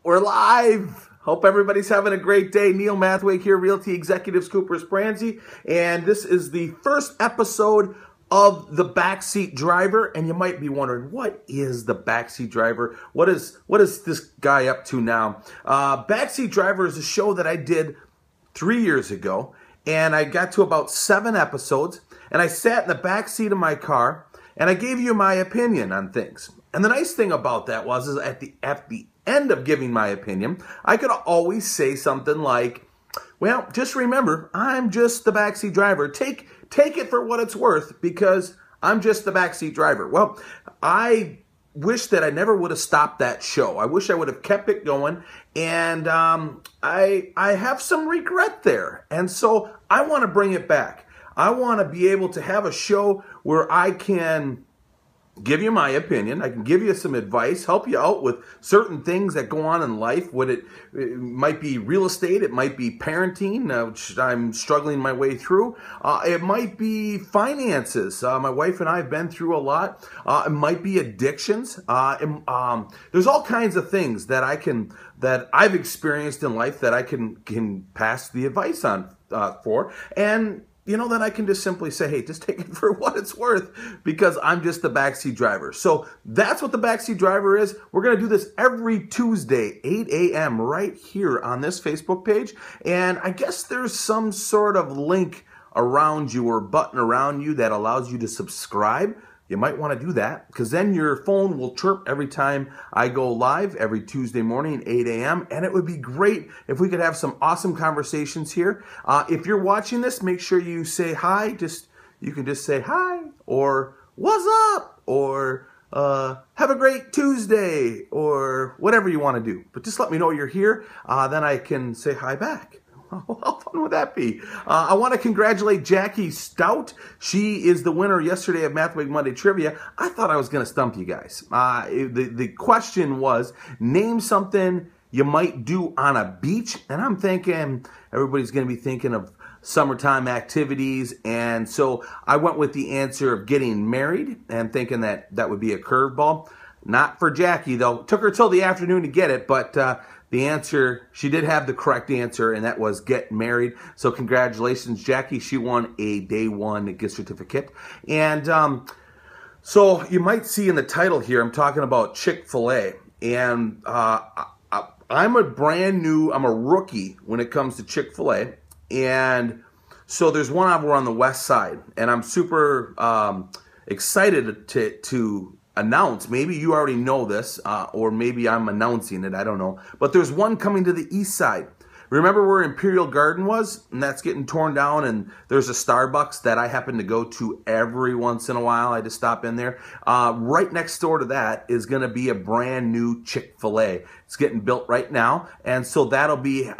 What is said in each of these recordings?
We're live. Hope everybody's having a great day. Neil Mathway here, Realty Executives Coopers Pranzi, and this is the first episode of the Backseat Driver. And you might be wondering, what is the Backseat Driver? What is this guy up to now? Backseat Driver is a show that I did 3 years ago, and I got to about 7 episodes, and I sat in the back seat of my car, and I gave you my opinion on things. And the nice thing about that was is at the end of giving my opinion, I could always say something like, well, just remember, I'm just the backseat driver. Take it for what it's worth, because I'm just the backseat driver. Well, I wish that I never would have stopped that show. I wish I would have kept it going, and I have some regret there. And so I want to bring it back. I want to be able to have a show where I can give you my opinion. I can give you some advice, help you out with certain things that go on in life. It might be real estate, it might be parenting, which I'm struggling my way through. It might be finances. My wife and I have been through a lot. It might be addictions. There's all kinds of things that I've experienced in life that I can pass the advice on for. And you know, that I can just simply say, hey, just take it for what it's worth, because I'm just the backseat driver. So that's what the backseat driver is. We're going to do this every Tuesday, 8 a.m. right here on this Facebook page. And I guess there's some sort of link around you or button around you that allows you to subscribe. You might want to do that, because then your phone will chirp every time I go live every Tuesday morning, 8 a.m. And it would be great if we could have some awesome conversations here. If you're watching this, make sure you say hi. You can just say hi, or what's up, or have a great Tuesday, or whatever you want to do. But just let me know you're here. Then I can say hi back. How fun would that be? I want to congratulate Jackie Stout. She is the winner yesterday of Mathway Monday Trivia. I thought I was going to stump you guys. The question was, name something you might do on a beach. And I'm thinking everybody's going to be thinking of summertime activities. And so I went with the answer of getting married and thinking that would be a curveball. Not for Jackie, though. Took her till the afternoon to get it, but the answer, she did have the correct answer, and that was get married. So congratulations, Jackie. She won a day one gift certificate. And so you might see in the title here, I'm talking about Chick-Fil-A. And I'm a rookie when it comes to Chick-Fil-A. And so there's one over on the west side. And I'm super excited to announce, maybe you already know this, or maybe I'm announcing it, I don't know. But there's one coming to the east side. Remember where Imperial Garden was? And that's getting torn down, and there's a Starbucks that I happen to go to every once in a while. I just stop in there. Right next door to that is going to be a brand new Chick-fil-A. It's getting built right now, and so that'll be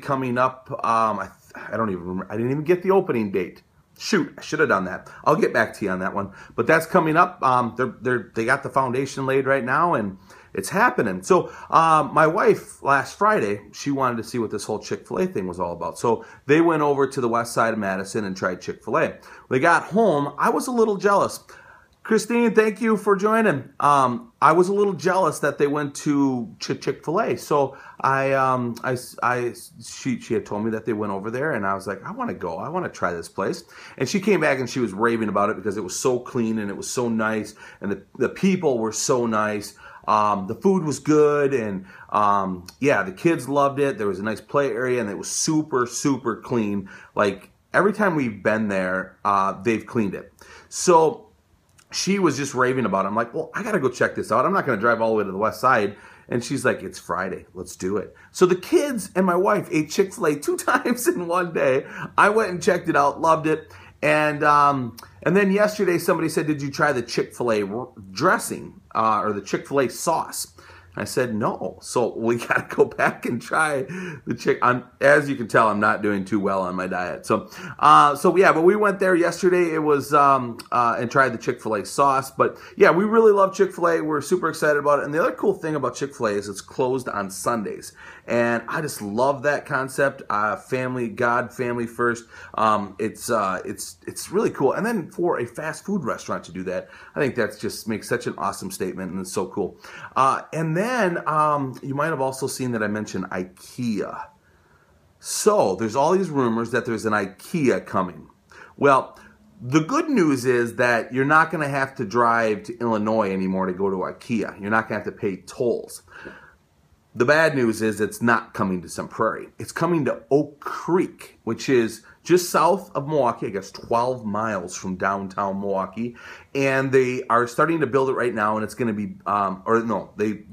coming up. I don't even remember. I didn't even get the opening date. Shoot, I should have done that. I'll get back to you on that one. But that's coming up. They got the foundation laid right now, and it's happening. So my wife, last Friday, she wanted to see what this whole Chick-fil-A thing was all about. So they went over to the west side of Madison and tried Chick-fil-A. When they got home, I was a little jealous. Christine, thank you for joining. I was a little jealous that they went to Chick-fil-A. So she had told me that they went over there, and I was like, I want to go. I want to try this place. And she came back and she was raving about it because it was so clean and it was so nice, and the people were so nice. The food was good, and yeah, the kids loved it. There was a nice play area, and it was super, super clean. Like every time we've been there, they've cleaned it. So she was just raving about it. I'm like, well, I got to go check this out. I'm not going to drive all the way to the west side. And she's like, it's Friday. Let's do it. So the kids and my wife ate Chick-fil-A 2 times in one day. I went and checked it out, loved it. And then yesterday somebody said, did you try the Chick-fil-A dressing or the Chick-fil-A sauce? I said, no. So we got to go back and try the as you can tell, I'm not doing too well on my diet. So yeah, but we went there yesterday. It was, and tried the Chick-fil-A sauce. But yeah, we really love Chick-fil-A. We're super excited about it. And the other cool thing about Chick-fil-A is it's closed on Sundays. And I just love that concept. Family first. It's really cool. And then for a fast food restaurant to do that, I think that's just makes such an awesome statement, and it's so cool. And then then you might have also seen that I mentioned IKEA. So there's all these rumors that there's an IKEA coming. Well, the good news is that you're not going to have to drive to Illinois anymore to go to IKEA. You're not going to have to pay tolls. The bad news is it's not coming to Sun Prairie. It's coming to Oak Creek, which is just south of Milwaukee, I guess 12 miles from downtown Milwaukee. And they are starting to build it right now, and it's going to be,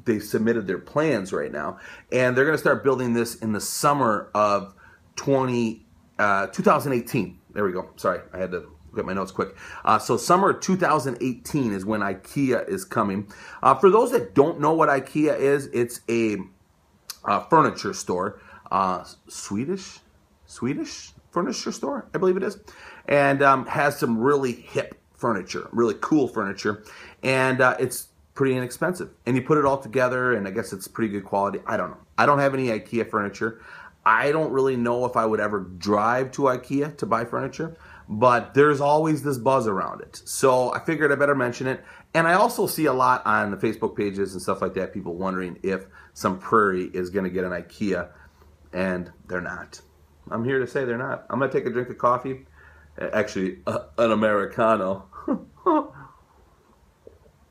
they submitted their plans right now. And they're going to start building this in the summer of 2018. There we go. Sorry, I had to get my notes quick. So summer 2018 is when IKEA is coming. For those that don't know what IKEA is, it's a furniture store, Swedish furniture store, I believe it is, and has some really hip furniture, really cool furniture, and it's pretty inexpensive. And you put it all together, and I guess it's pretty good quality. I don't know. I don't have any IKEA furniture. I don't really know if I would ever drive to IKEA to buy furniture, but there's always this buzz around it. So I figured I better mention it. And I also see a lot on the Facebook pages and stuff like that, people wondering if Sun Prairie is going to get an IKEA, and they're not. I'm here to say they're not. I'm going to take a drink of coffee, actually an Americano.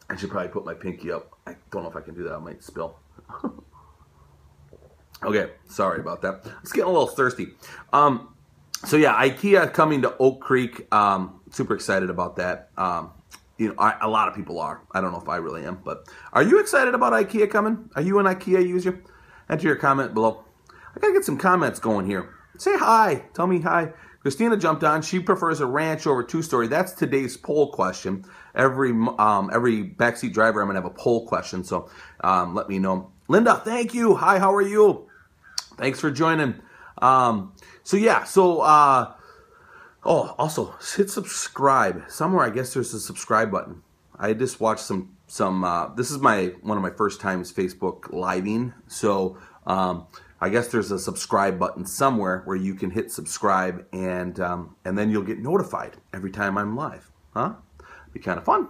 I should probably put my pinky up. I don't know if I can do that. I might spill. Okay, sorry about that. It's getting a little thirsty. So yeah, IKEA coming to Oak Creek. Super excited about that. A lot of people are. I don't know if I really am, but are you excited about IKEA coming? Are you an IKEA user? Enter your comment below. I gotta get some comments going here. Say hi. Tell me hi. Christina jumped on. She prefers a ranch over two-story. That's today's poll question. Every backseat driver, I'm gonna have a poll question. So let me know. Linda, thank you. Hi, how are you? Thanks for joining. Also hit subscribe. Somewhere I guess there's a subscribe button. I just watched some this is one of my first times Facebook living. So I guess there's a subscribe button somewhere where you can hit subscribe, and then you'll get notified every time I'm live. Huh? Be kind of fun.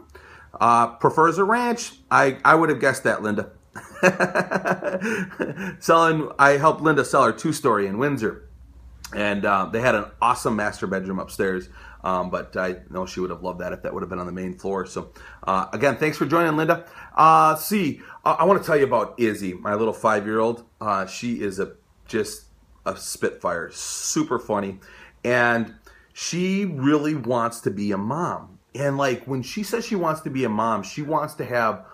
Prefers a ranch. I would have guessed that, Linda. I helped Linda sell her two-story in Windsor, and they had an awesome master bedroom upstairs, but I know she would have loved that if that would have been on the main floor. So again, thanks for joining, Linda. I want to tell you about Izzy, my little 5-year-old. She is just a spitfire, super funny, and she really wants to be a mom. And like when she says she wants to be a mom, she wants to have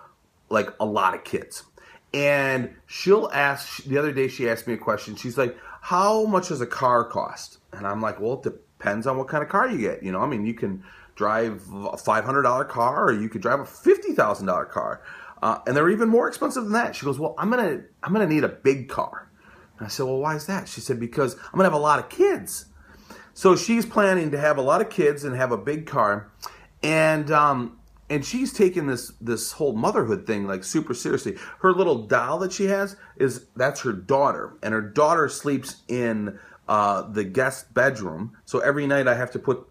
like a lot of kids. And she'll ask, the other day she asked me a question. She's like, how much does a car cost? And I'm like, well, it depends on what kind of car you get. You know, I mean, you can drive a $500 car, or you could drive a $50,000 car. And they're even more expensive than that. She goes, well, I'm gonna need a big car. And I said, well, why is that? She said, because I'm gonna have a lot of kids. So she's planning to have a lot of kids and have a big car. And she's taken this whole motherhood thing like super seriously. Her little doll that she has that's her daughter, and her daughter sleeps in the guest bedroom. So every night I have to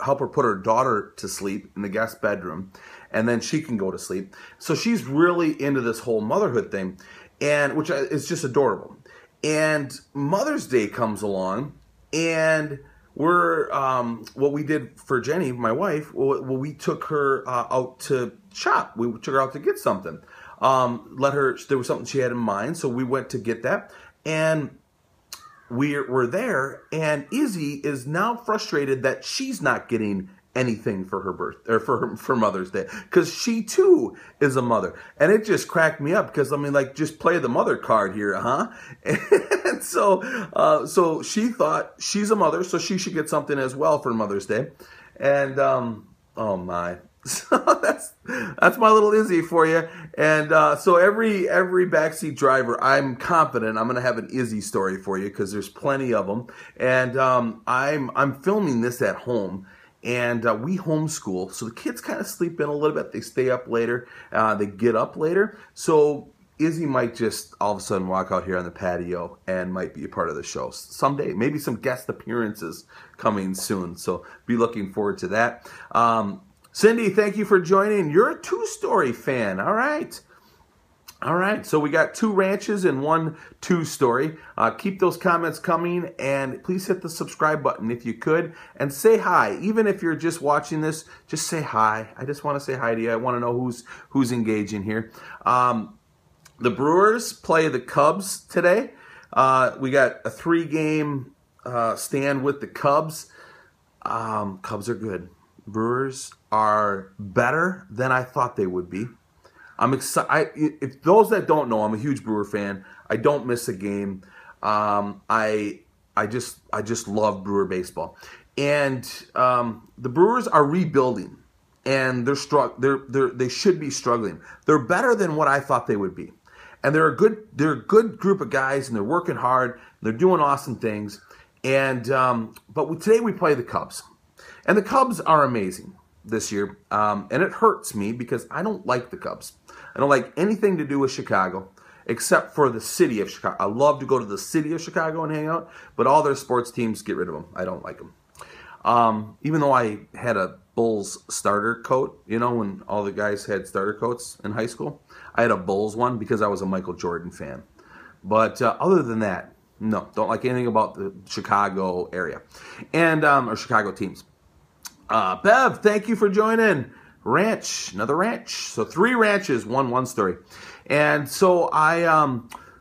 help her put her daughter to sleep in the guest bedroom, and then she can go to sleep. So she's really into this whole motherhood thing, and which is just adorable. And Mother's Day comes along, and what we did for Jenny, my wife, we took her out to shop. We took her out to get something. There was something she had in mind, so we went to get that. And we're there, and Izzy is now frustrated that she's not getting anything for her for Mother's Day, because she too is a mother. And it just cracked me up, because I mean, like, just play the mother card here, huh? And so she thought she's a mother, so she should get something as well for Mother's Day. And oh my, so that's my little Izzy for you. And so every backseat driver, I'm confident I'm gonna have an Izzy story for you, because there's plenty of them. And I'm filming this at home. And we homeschool, so the kids kind of sleep in a little bit. They stay up later. They get up later. So Izzy might just all of a sudden walk out here on the patio and might be a part of the show someday. Maybe some guest appearances coming soon. So be looking forward to that. Cindy, thank you for joining. You're a two-story fan. All right. All right, so we got 2 ranches and 1 two-story. Keep those comments coming, and please hit the subscribe button if you could, and say hi. Even if you're just watching this, just say hi. I just want to say hi to you. I want to know who's engaging here. The Brewers play the Cubs today. We got a 3-game stand with the Cubs. Cubs are good. Brewers are better than I thought they would be. I'm excited. If those that don't know, I'm a huge Brewer fan. I don't miss a game. I just love Brewer baseball, and the Brewers are rebuilding, and they should be struggling. They're better than what I thought they would be, and they're a good group of guys, and they're working hard. And they're doing awesome things, and but today we play the Cubs, and the Cubs are amazing this year, and it hurts me because I don't like the Cubs. I don't like anything to do with Chicago except for the city of Chicago. I love to go to the city of Chicago and hang out, but all their sports teams, get rid of them. I don't like them. Even though I had a Bulls starter coat, you know, when all the guys had starter coats in high school, I had a Bulls one because I was a Michael Jordan fan. But other than that, no, don't like anything about the Chicago area and or Chicago teams. Bev, thank you for joining. Ranch, another ranch. So 3 ranches, 1 story. And so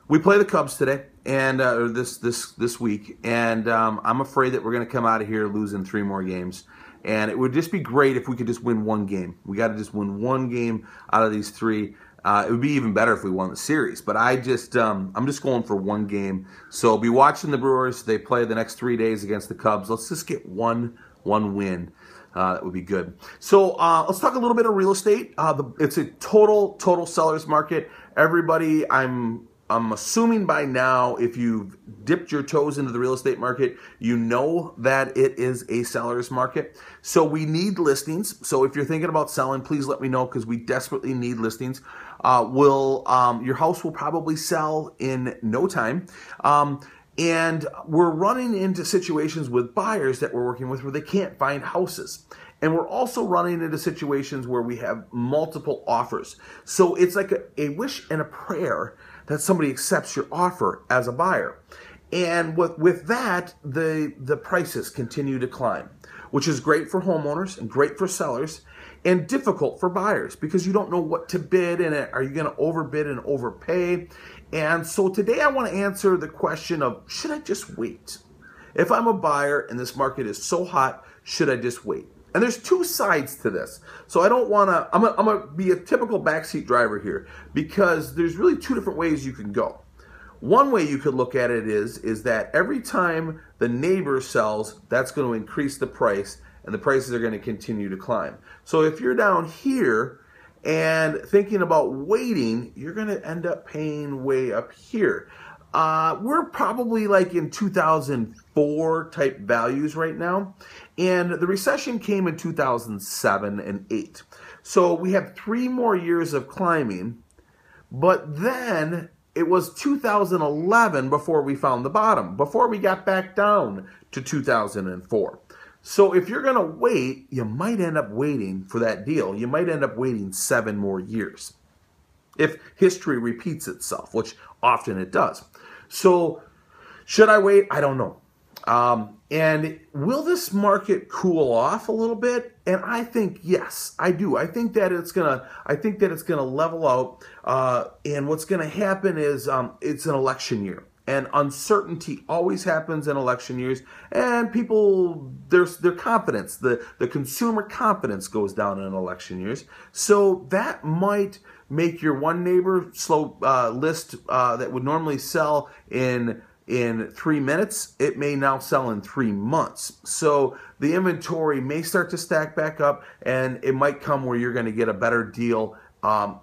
we play the Cubs today, and this week, and I'm afraid that we're going to come out of here losing 3 more games. And it would just be great if we could just win 1 game. We got to just win 1 game out of these 3. It would be even better if we won the series, but I'm just going for 1 game. So be watching the Brewers. They play the next 3 days against the Cubs. Let's just get one win. That would be good. So let's talk a little bit of real estate. It's a total seller's market. Everybody, I'm assuming by now, if you've dipped your toes into the real estate market, you know that it is a seller's market. So we need listings. So if you're thinking about selling, please let me know because we desperately need listings. Your house will probably sell in no time. And we're running into situations with buyers that we're working with where they can't find houses. And we're also running into situations where we have multiple offers. So it's like a wish and a prayer that somebody accepts your offer as a buyer. And with that, the prices continue to climb, which is great for homeowners and great for sellers and difficult for buyers because you don't know what to bid, and are you going to overbid and overpay? And so today I want to answer the question of, should I just wait? If I'm a buyer and this market is so hot, should I just wait? And there's 2 sides to this. So I don't want to, I'm going to be a typical backseat driver here because there's really 2 different ways you can go. One way you could look at it is that every time the neighbor sells, that's going to increase the price and the prices are going to continue to climb. So if you're down here and thinking about waiting, you're going to end up paying way up here. We're probably like in 2004 type values right now. And the recession came in 2007 and 8. So we have 3 more years of climbing. But then it was 2011 before we found the bottom, before we got back down to 2004. So if you're going to wait, you might end up waiting for that deal. You might end up waiting 7 more years if history repeats itself, which often it does. So should I wait? I don't know. And will this market cool off a little bit? And I think yes, I do. I think that it's gonna level out. And what's gonna happen is it's an election year. And uncertainty always happens in election years, and people, their confidence, the consumer confidence goes down in election years. So that might make your one neighbor list that would normally sell in 3 minutes, it may now sell in 3 months. So the inventory may start to stack back up, and it might come where you're going to get a better deal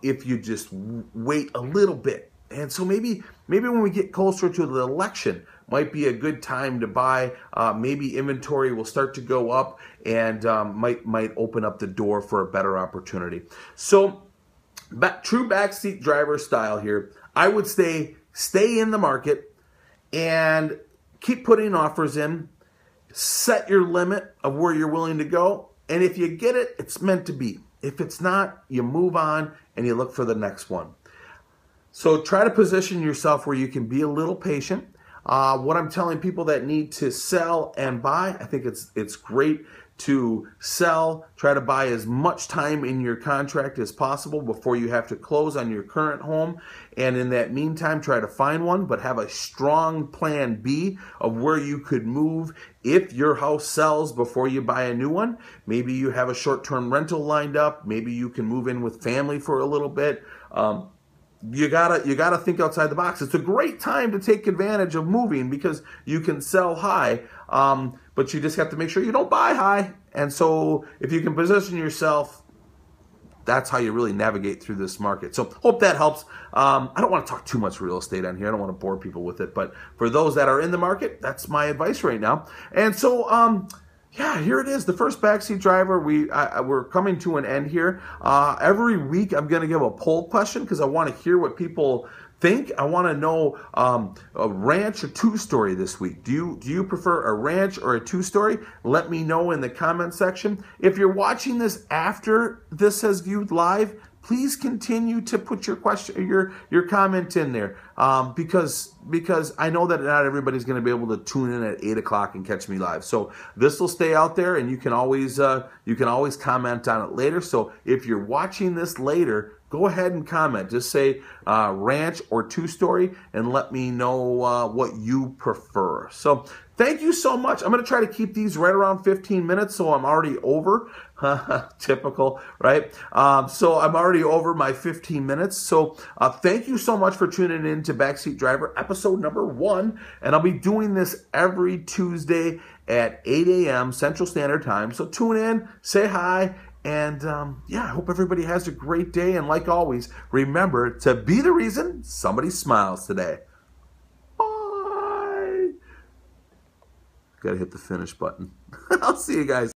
if you just wait a little bit. And so maybe when we get closer to the election, might be a good time to buy. Maybe inventory will start to go up and might open up the door for a better opportunity. So true backseat driver style here. I would stay in the market and keep putting offers in. Set your limit of where you're willing to go. And if you get it, it's meant to be. If it's not, you move on and you look for the next one. So try to position yourself where you can be a little patient. What I'm telling people that need to sell and buy, I think it's great to sell. Try to buy as much time in your contract as possible before you have to close on your current home. And in that meantime, try to find one, but have a strong plan B of where you could move if your house sells before you buy a new one. Maybe you have a short-term rental lined up. Maybe you can move in with family for a little bit. You gotta think outside the box. It's a great time to take advantage of moving because you can sell high, but you just have to make sure you don't buy high. And so if you can position yourself, that's how you really navigate through this market. So hope that helps. I don't want to talk too much real estate on here. I don't want to bore people with it. But for those that are in the market, that's my advice right now. And so yeah, here it is, the first backseat driver. We're coming to an end here. Every week I'm going to give a poll question because I want to hear what people think. I want to know a ranch or two-story this week. Do you prefer a ranch or a two-story? Let me know in the comment section. If you're watching this after this has viewed live, please continue to put your question, your comment in there, because I know that not everybody's going to be able to tune in at 8 o'clock and catch me live. So this will stay out there, and you can always comment on it later. So if you're watching this later, go ahead and comment. Just say ranch or two-story, and let me know what you prefer. So thank you so much. I'm going to try to keep these right around 15 minutes, so I'm already over. Typical, right? So I'm already over my 15 minutes. So thank you so much for tuning in to Backseat Driver, episode number 1. And I'll be doing this every Tuesday at 8 a.m. Central Standard Time. So tune in, say hi, and yeah, I hope everybody has a great day. And like always, remember to be the reason somebody smiles today. Bye. Gotta hit the finish button. I'll see you guys.